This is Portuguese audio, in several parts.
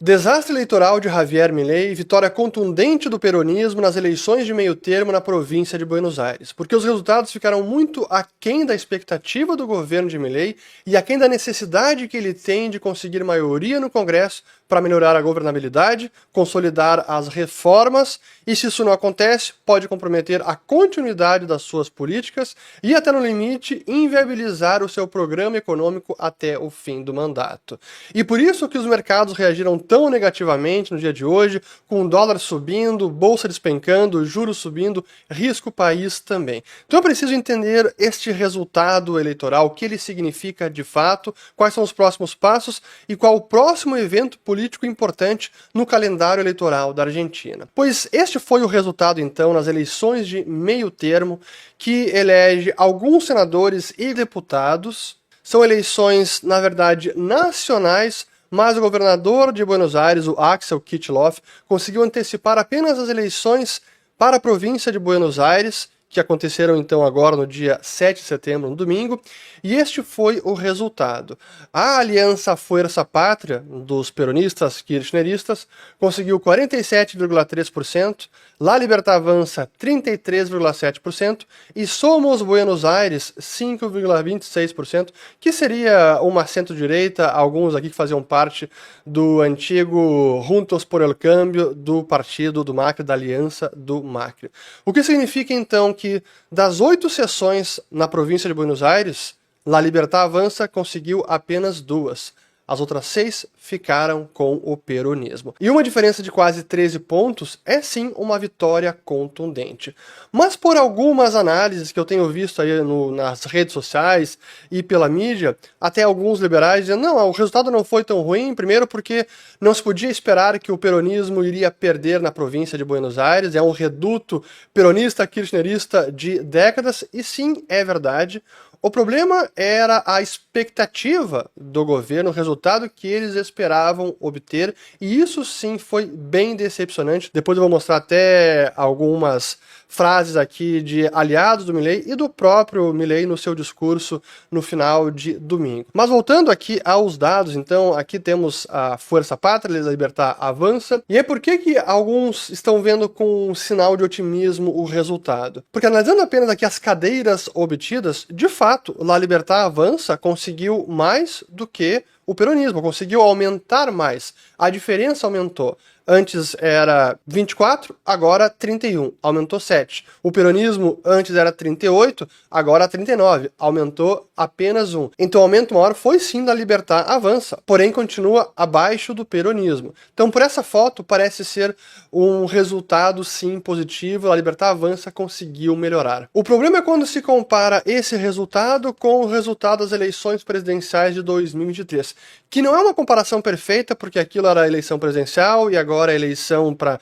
Desastre eleitoral de Javier Milei e vitória contundente do peronismo nas eleições de meio termo na província de Buenos Aires, porque os resultados ficaram muito aquém da expectativa do governo de Milei e aquém da necessidade que ele tem de conseguir maioria no Congresso para melhorar a governabilidade, consolidar as reformas e, se isso não acontece, pode comprometer a continuidade das suas políticas e, até no limite, inviabilizar o seu programa econômico até o fim do mandato. E por isso que os mercados reagiram tão negativamente no dia de hoje, com o dólar subindo, bolsa despencando, juros subindo, risco país também. Então é preciso entender este resultado eleitoral, o que ele significa de fato, quais são os próximos passos e qual o próximo evento político importante no calendário eleitoral da Argentina. Pois este foi o resultado, então, nas eleições de meio termo, que elege alguns senadores e deputados. São eleições, na verdade, nacionais, mas o governador de Buenos Aires, o Axel Kicillof, conseguiu antecipar apenas as eleições para a província de Buenos Aires, que aconteceram então agora no dia 7 de setembro, no domingo, e este foi o resultado. A Aliança Fuerza Pátria, dos peronistas kirchneristas, conseguiu 47,3%, La Libertad Avança 33,7% e Somos Buenos Aires 5,26%, que seria uma centro-direita, alguns aqui que faziam parte do antigo Juntos por el Cambio, do partido do Macri, da Aliança do Macri. O que significa então que das 8 sessões na província de Buenos Aires, La Libertad Avança conseguiu apenas 2. As outras 6 ficaram com o peronismo. E uma diferença de quase 13 pontos é sim uma vitória contundente. Mas por algumas análises que eu tenho visto aí nas redes sociais e pela mídia, até alguns liberais dizem, não, o resultado não foi tão ruim, primeiro porque não se podia esperar que o peronismo iria perder na província de Buenos Aires, é um reduto peronista, kirchnerista de décadas, e sim, é verdade. O problema era a expectativa do governo, o resultado que eles esperavam obter, e isso sim foi bem decepcionante. Depois eu vou mostrar até algumas frases aqui de aliados do Milei e do próprio Milei no seu discurso no final de domingo. Mas voltando aqui aos dados, então, aqui temos a Fuerza Pátria, La Libertad Avança, e é por que alguns estão vendo com um sinal de otimismo o resultado? Porque analisando apenas aqui as cadeiras obtidas, de fato, La Libertad Avança conseguiu mais do que o peronismo, conseguiu aumentar mais. A diferença aumentou. Antes era 24, agora 31, aumentou 7. O peronismo antes era 38, agora 39, aumentou apenas 1. Então o aumento maior foi sim da Libertad Avança, porém continua abaixo do peronismo. Então por essa foto parece ser um resultado sim positivo, a Libertad Avança conseguiu melhorar. O problema é quando se compara esse resultado com o resultado das eleições presidenciais de 2023, que não é uma comparação perfeita, porque aquilo era a eleição presidencial e agora a eleição para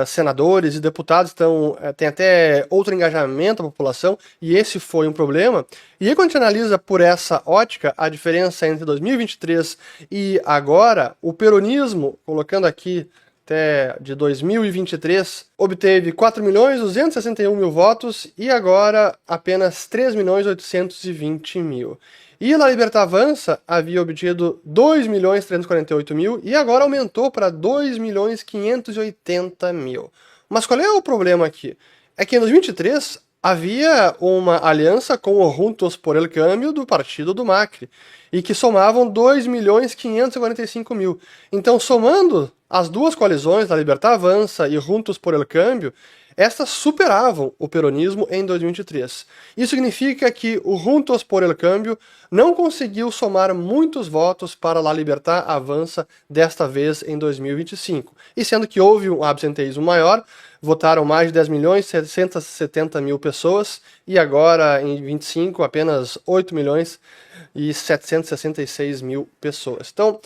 senadores e deputados, então tem até outro engajamento da população, e esse foi um problema. E aí quando a gente analisa por essa ótica a diferença entre 2023 e agora, o peronismo, colocando aqui até de 2023, obteve 4.261.000 votos e agora apenas 3.820.000. E La Libertad Avança havia obtido 2.348.000 e agora aumentou para 2.580.000. Mas qual é o problema aqui? É que em 2023 havia uma aliança com o Juntos por el Cambio do partido do Macri, e que somavam 2.545.000. Então, somando as duas coalizões, La Libertad Avança e Juntos por el Cambio, estas superavam o peronismo em 2023. Isso significa que o Juntos por el Cambio não conseguiu somar muitos votos para La Libertad Avança desta vez em 2025. E sendo que houve um absenteísmo maior, votaram mais de 10.670.000 pessoas, e agora em 25 apenas 8.766.000 pessoas. Então,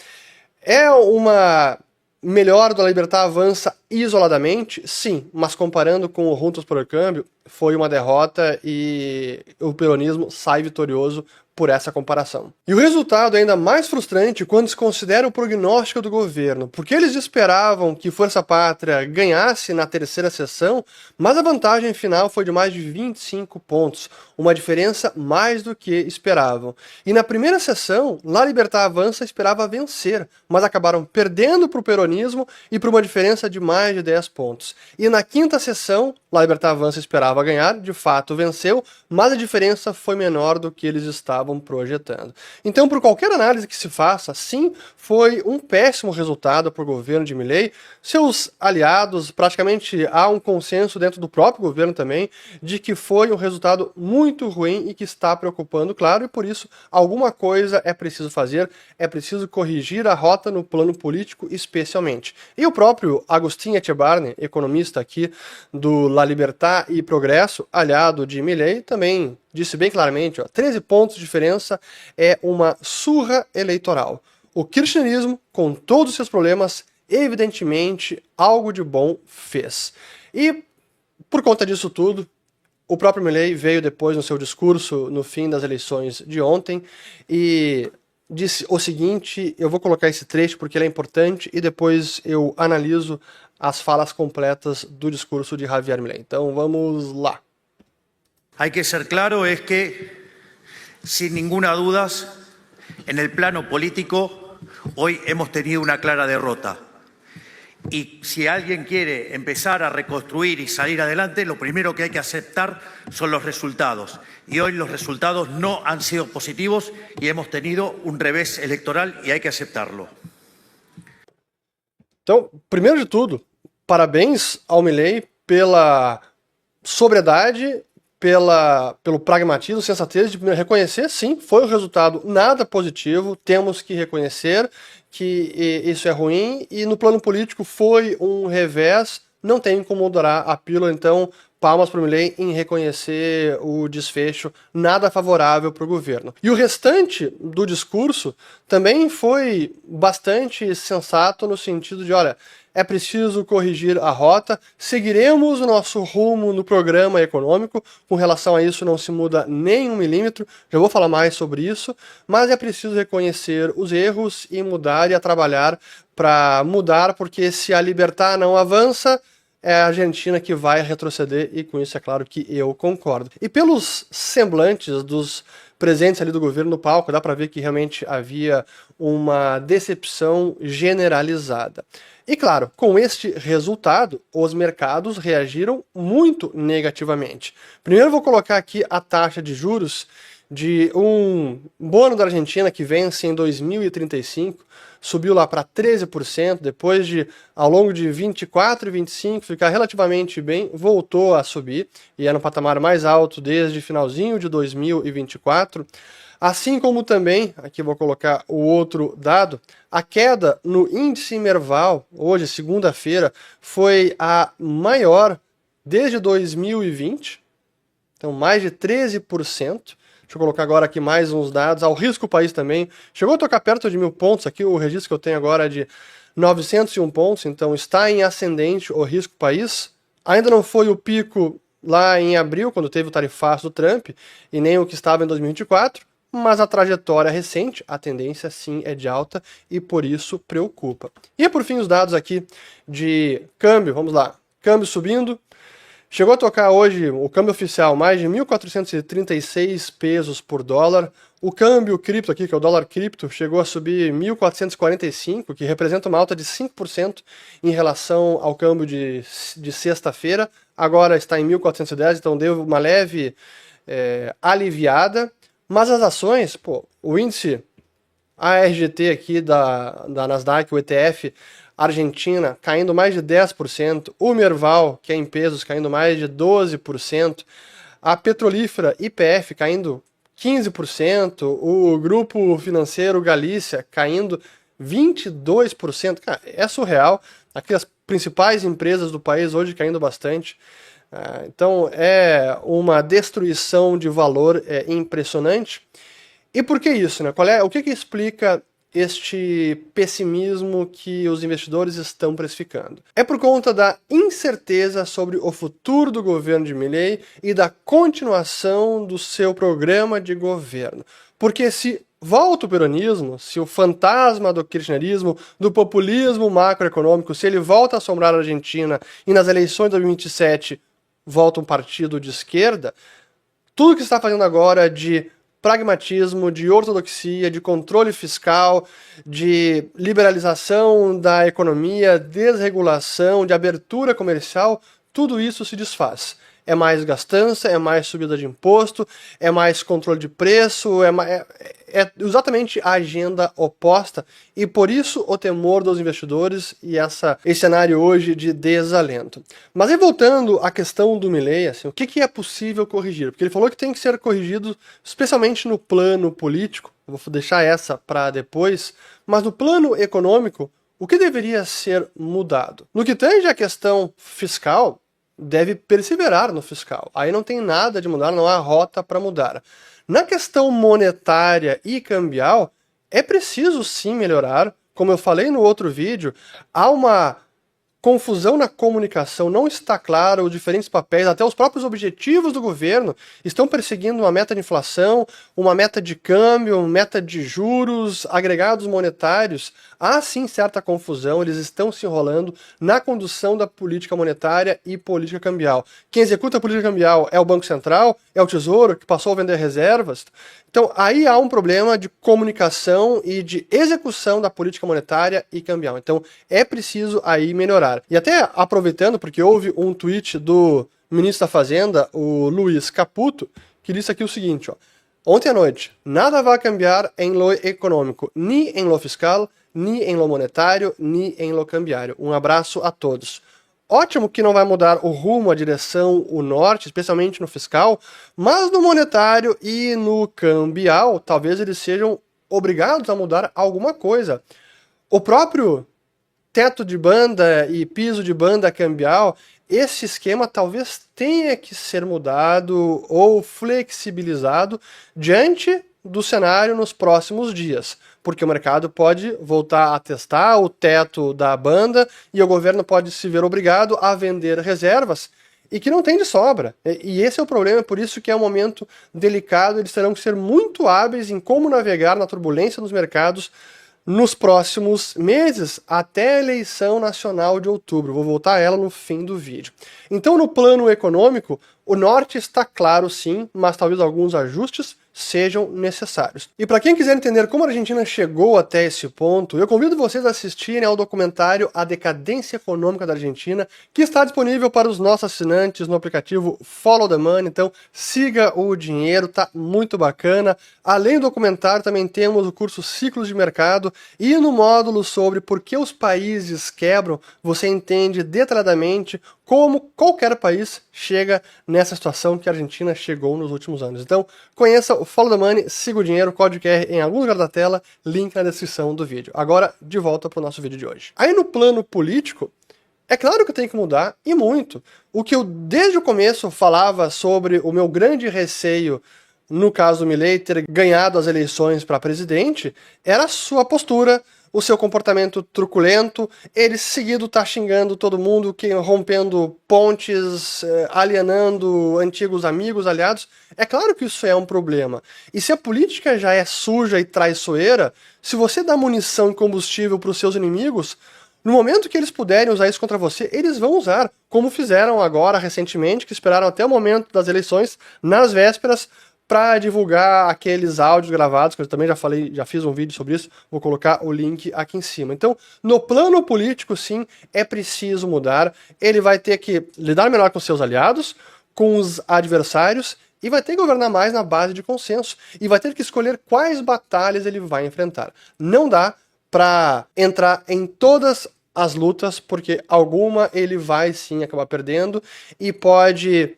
é uma melhor do La Libertad Avança isoladamente, sim, mas comparando com o Juntos por el Cambio, foi uma derrota e o peronismo sai vitorioso por essa comparação. E o resultado é ainda mais frustrante quando se considera o prognóstico do governo, porque eles esperavam que Força Pátria ganhasse na terceira sessão, mas a vantagem final foi de mais de 25 pontos, uma diferença mais do que esperavam. E na primeira sessão, La Libertad Avança esperava vencer, mas acabaram perdendo para o peronismo e por uma diferença de mais de 10 pontos. E na quinta sessão, La Libertad Avança esperava ganhar, de fato venceu, mas a diferença foi menor do que eles estavam projetando. Então, por qualquer análise que se faça, sim, foi um péssimo resultado para o governo de Milei. Seus aliados, praticamente há um consenso dentro do próprio governo também, de que foi um resultado muito ruim e que está preocupando, claro, e por isso alguma coisa é preciso fazer, é preciso corrigir a rota no plano político especialmente. E o próprio Agustín Echebárne, economista aqui do La Libertad e Progresso, aliado de Milei, também disse bem claramente, 13 pontos de diferença é uma surra eleitoral. O kirchnerismo, com todos os seus problemas, evidentemente algo de bom fez. E por conta disso tudo, o próprio Milei veio depois no seu discurso no fim das eleições de ontem e disse o seguinte, eu vou colocar esse trecho porque ele é importante e depois eu analiso as falas completas do discurso de Javier Milei. Então vamos lá. Hay que ser claro, es que, sin ninguna duda, en el plano político, hoy hemos tenido una clara derrota. Y si alguien quiere empezar a reconstruir y salir adelante, lo primero que hay que aceptar son los resultados. Y hoy los resultados no han sido positivos y hemos tenido un revés electoral y hay que aceptarlo. Então, primeiro de tudo, parabéns ao Milei pela sobriedade, pelo pragmatismo, sensatez de reconhecer, sim, foi um resultado nada positivo, temos que reconhecer que isso é ruim, e no plano político foi um revés, não tem como dourar a pílula, então palmas para o Milei em reconhecer o desfecho nada favorável para o governo. E o restante do discurso também foi bastante sensato no sentido de, olha, é preciso corrigir a rota, seguiremos o nosso rumo no programa econômico, com relação a isso não se muda nem 1 milímetro, já vou falar mais sobre isso, mas é preciso reconhecer os erros e mudar e a trabalhar para mudar, porque se a Libertad não avança, é a Argentina que vai retroceder, e com isso é claro que eu concordo. E pelos semblantes dos presentes ali do governo no palco, dá para ver que realmente havia uma decepção generalizada. E claro, com este resultado, os mercados reagiram muito negativamente. Primeiro vou colocar aqui a taxa de juros de um bono da Argentina que vence em 2035, subiu lá para 13%, depois de, ao longo de 24 e 25, ficar relativamente bem, voltou a subir, e é no patamar mais alto desde finalzinho de 2024. Assim como também, aqui vou colocar o outro dado, a queda no índice Merval, hoje, segunda-feira, foi a maior desde 2020, então mais de 13%. Deixa eu colocar agora aqui mais uns dados. Ao risco país também. Chegou a tocar perto de 1.000 pontos. Aqui o registro que eu tenho agora é de 901 pontos. Então está em ascendente o risco país. Ainda não foi o pico lá em abril, quando teve o tarifaço do Trump, e nem o que estava em 2024. Mas a trajetória recente, a tendência sim é de alta e por isso preocupa. E por fim os dados aqui de câmbio. Vamos lá. Câmbio subindo. Chegou a tocar hoje o câmbio oficial mais de 1.436 pesos por dólar. O câmbio cripto aqui, que é o dólar cripto, chegou a subir 1.445, que representa uma alta de 5% em relação ao câmbio de sexta-feira. Agora está em 1.410, então deu uma leve aliviada. Mas as ações, o índice ARGT aqui da Nasdaq, o ETF, Argentina caindo mais de 10%, o Merval, que é em pesos, caindo mais de 12%, a petrolífera YPF caindo 15%, o grupo financeiro Galícia caindo 22%, cara, é surreal, aqui as principais empresas do país hoje caindo bastante, então é uma destruição de valor impressionante. E por que isso, né? O que explica este pessimismo que os investidores estão precificando? É por conta da incerteza sobre o futuro do governo de Milei e da continuação do seu programa de governo. Porque se volta o peronismo, se o fantasma do kirchnerismo, do populismo macroeconômico, se ele volta a assombrar a Argentina e nas eleições de 2027 volta um partido de esquerda, tudo que está fazendo agora de pragmatismo, de ortodoxia, de controle fiscal, de liberalização da economia, desregulação, de abertura comercial, tudo isso se desfaz. É mais gastança, é mais subida de imposto, é mais controle de preço, é exatamente a agenda oposta, e por isso o temor dos investidores e esse cenário hoje de desalento. Mas aí voltando à questão do Milei, assim, o que é possível corrigir? Porque ele falou que tem que ser corrigido especialmente no plano político, eu vou deixar essa para depois, mas no plano econômico, o que deveria ser mudado? No que tange à questão fiscal, deve perseverar no fiscal. Aí não tem nada de mudar, não há rota para mudar. Na questão monetária e cambial, é preciso sim melhorar. Como eu falei no outro vídeo, há uma confusão na comunicação, não está claro os diferentes papéis, até os próprios objetivos do governo estão perseguindo uma meta de inflação, uma meta de câmbio, uma meta de juros, agregados monetários. Há sim certa confusão, eles estão se enrolando na condução da política monetária e política cambial. Quem executa a política cambial é o Banco Central, é o Tesouro, que passou a vender reservas. Então aí há um problema de comunicação e de execução da política monetária e cambial. Então é preciso aí melhorar. E até aproveitando, porque houve um tweet do ministro da Fazenda, o Luiz Caputo, que disse aqui o seguinte, ó: ontem à noite, nada vai cambiar em lo econômico, nem em lo fiscal, nem em lo monetário, nem em lo cambiário. Um abraço a todos. Ótimo que não vai mudar o rumo, a direção, o norte, especialmente no fiscal, mas no monetário e no cambial, talvez eles sejam obrigados a mudar alguma coisa. O próprio teto de banda e piso de banda cambial, esse esquema talvez tenha que ser mudado ou flexibilizado diante do cenário nos próximos dias, porque o mercado pode voltar a testar o teto da banda e o governo pode se ver obrigado a vender reservas e que não tem de sobra. E esse é o problema, por isso que é um momento delicado, eles terão que ser muito hábeis em como navegar na turbulência dos mercados nos próximos meses, até a eleição nacional de outubro. Vou voltar a ela no fim do vídeo. Então, no plano econômico, o norte está claro sim, mas talvez alguns ajustes sejam necessários. E para quem quiser entender como a Argentina chegou até esse ponto, eu convido vocês a assistirem ao documentário A Decadência Econômica da Argentina, que está disponível para os nossos assinantes no aplicativo Follow the Money, então siga o dinheiro, tá muito bacana. Além do documentário, também temos o curso Ciclos de Mercado, e no módulo sobre por que os países quebram, você entende detalhadamente como qualquer país chega nessa situação que a Argentina chegou nos últimos anos. Então, conheça o Follow the Money, siga o dinheiro, código QR em algum lugar da tela, link na descrição do vídeo. Agora, de volta para o nosso vídeo de hoje. Aí no plano político, é claro que tem que mudar, e muito. O que eu desde o começo falava sobre o meu grande receio no caso do Milei ter ganhado as eleições para presidente, era a sua postura, o seu comportamento truculento, ele seguido tá xingando todo mundo, rompendo pontes, alienando antigos amigos, aliados. É claro que isso é um problema. E se a política já é suja e traiçoeira, se você dá munição e combustível para os seus inimigos, no momento que eles puderem usar isso contra você, eles vão usar, como fizeram agora recentemente, que esperaram até o momento das eleições, nas vésperas, para divulgar aqueles áudios gravados, que eu também já falei, já fiz um vídeo sobre isso, vou colocar o link aqui em cima. Então, no plano político, sim, é preciso mudar, ele vai ter que lidar melhor com seus aliados, com os adversários, e vai ter que governar mais na base de consenso, e vai ter que escolher quais batalhas ele vai enfrentar. Não dá para entrar em todas as lutas, porque alguma ele vai sim acabar perdendo, e pode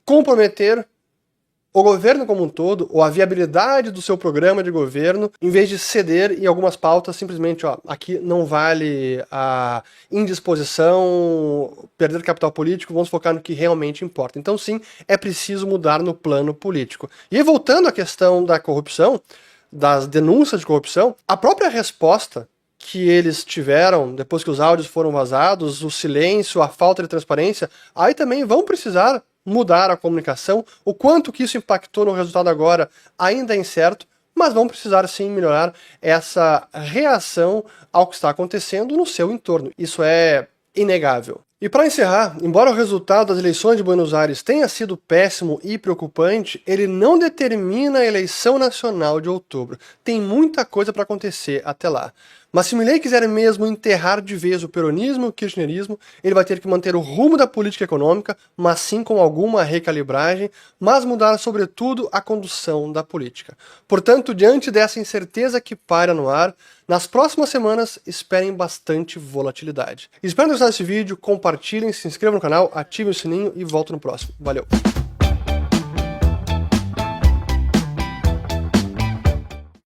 comprometer o governo como um todo, ou a viabilidade do seu programa de governo, em vez de ceder em algumas pautas, simplesmente, ó, aqui não vale a indisposição, perder capital político, vamos focar no que realmente importa. Então sim, é preciso mudar no plano político. E aí, voltando à questão da corrupção, das denúncias de corrupção, a própria resposta que eles tiveram depois que os áudios foram vazados, o silêncio, a falta de transparência, aí também vão precisar mudaram a comunicação. O quanto que isso impactou no resultado agora ainda é incerto, mas vão precisar sim melhorar essa reação ao que está acontecendo no seu entorno. Isso é inegável. E para encerrar, embora o resultado das eleições de Buenos Aires tenha sido péssimo e preocupante, ele não determina a eleição nacional de outubro. Tem muita coisa para acontecer até lá. Mas se Milei quiser mesmo enterrar de vez o peronismo e o kirchnerismo, ele vai ter que manter o rumo da política econômica, mas sim com alguma recalibragem, mas mudar sobretudo a condução da política. Portanto, diante dessa incerteza que paira no ar, nas próximas semanas esperem bastante volatilidade. Espero ter gostado desse vídeo, compartilhem, se inscrevam no canal, ativem o sininho e volto no próximo. Valeu!